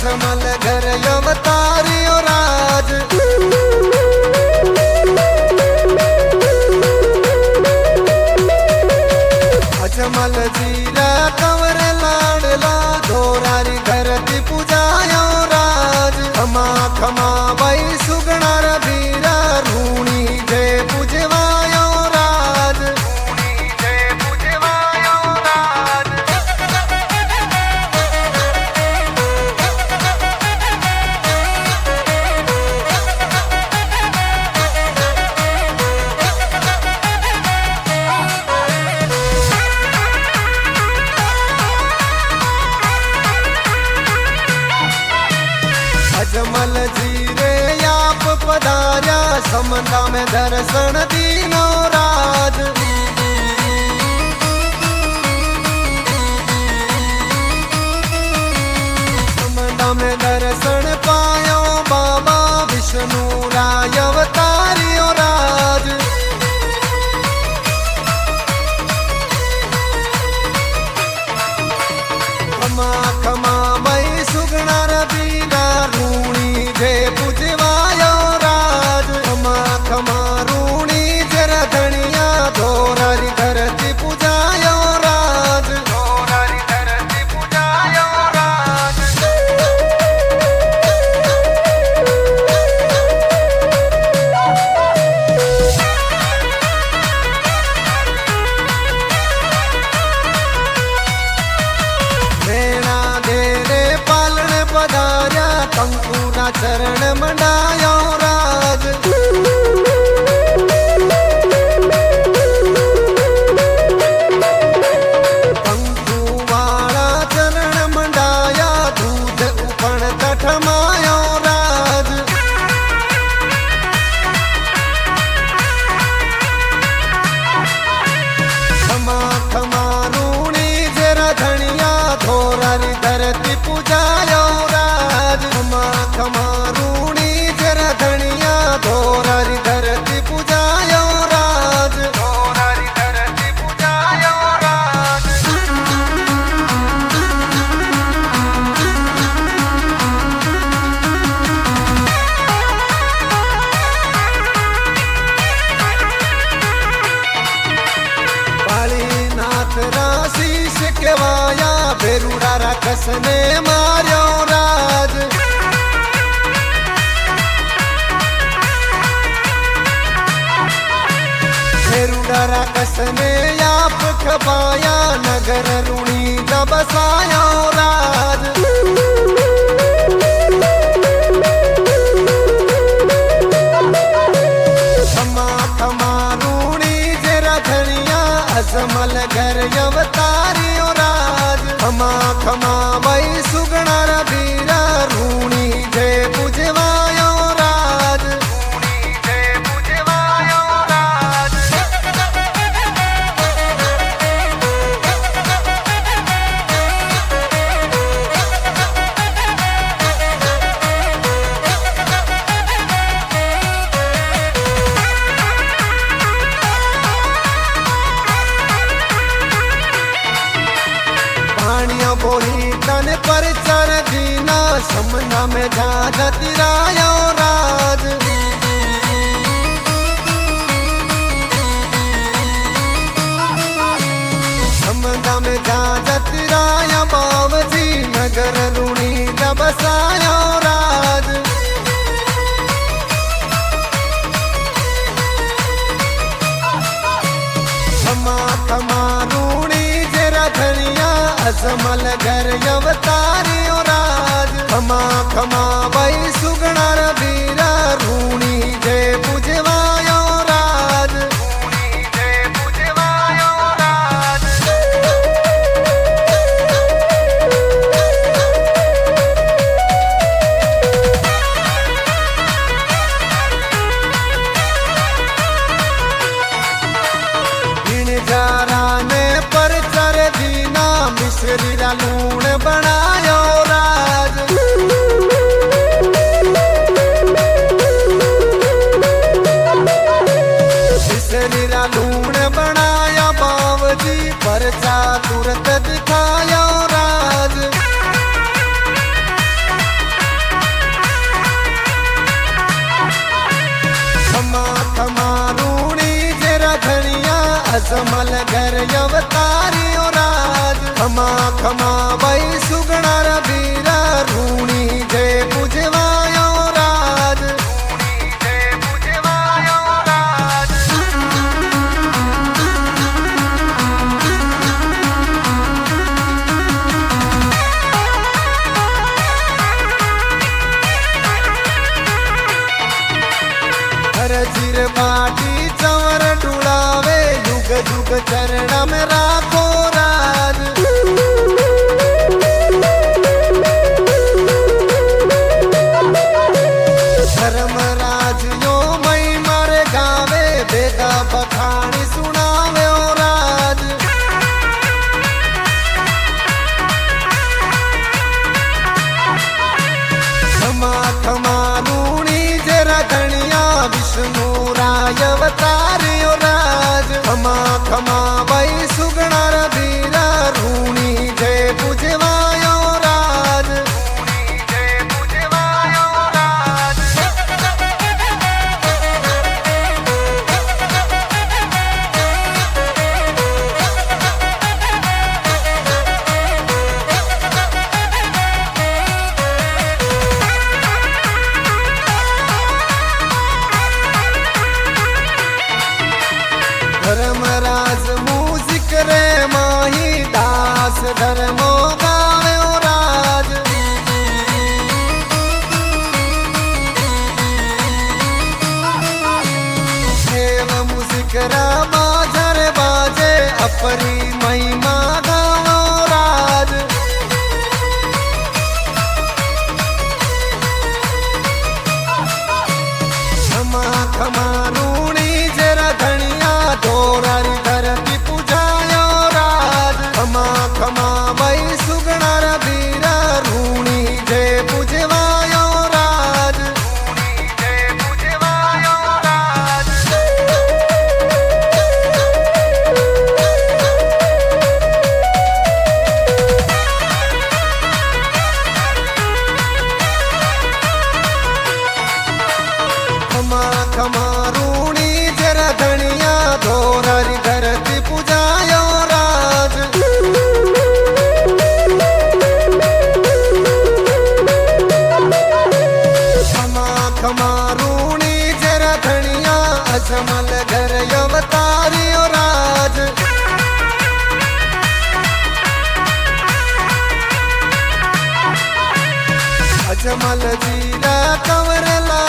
अजमल घर अवतारियो राज। अजमल जीरा कंवर लाडला धोरारी धरती पूजायो राज। खमा खमा भाई सुगणा रबीरा रूणी जय पूजवायो राज। रूणी जय पूजवायो राज। अजमल जीरे आप पधार्या समंदा में दर्शन दीनो राज। समंदा में दर्शन पायो बाबा विष्णु राय अवतारियो राज। खमा खमा मई सुगणा रबीरा रूणी जय पूजवायो राज। खमा खमा रूणी जरा धनिया धोरारी धरती पूजायो राज। धोरारी धरती पूजायो राज। मेणा देरे पालन पधार्या कंकुना चरण मंडायो राज। कंकु वाला चरण मंडाया दूध उपण तठमायो राज। खमा खमा रूणी जरा धनिया धोरारी धरती पूजायो राज। खमा खमा रूणी जरा धनिया धोरारी धरती पूजायो राज। धोरारी धरती पूजायो राज। कालीनाथ राशीष केवाया भेरुड़ा राक्षस ने मार्यो राज। भेरुड़ा राक्षस ने आप खपाया नगर रूणी बसायो राज। खमा खमा रूणी जरा धनिया अजमल घर अवतारियो राज। खमा खमा भाई सुगणा रबीरा रूणी जय पूजवायो राज। रूणी जय पूजवायो राज। पानिया बोही तन पर चर दीना समना में जा जतिरायो राज। समना में जा जतिराया बावजी नगर रूणी बसायो राज। खमा खमा रूणी जरा धनिया अजमल घर अवतारियो राज। खमा खमा भाई सुगणा रबीरा रूणी जय पूजवायो राज। रूणी जय पूजवायो राज। इन जारा ने पर चर दीना मिश्री रा लूण बनायो राज। अजमल घर अवतारियो राज खमा खमा भाई सुगणार वीरा रूणी जय पूजवायो राज जीर बाटी चवर डुलावे युग युग चरण में राखो राज धर्मराज यो मई मारे गावे बेगा बखानी सुनावे ओ राज खमा खमा लूणी जरा धनिया विष्णु राय अवतारियो राज खमा खमा भाई सुगणार वीरा रूणी जय पूजवायो राज धर्मराज मूजिक रे माही दास धर्मो गावे ओ राज देव मूजिक रा बाजर बाजे अपरी महिमा गावो राज खमा खमा रूणी जरा धनिया दोरारी धरती पूजायो राज खमा खमा भाई सुगणार वीरा रूणी जय पूजवायो राज खमा खमा रूणी जरा धनिया दोरारी धरती पूजायो राज खमा खमा रूणी जरा धनिया अजमल घर अवतारियो राज अजमल जीरा कंवर ला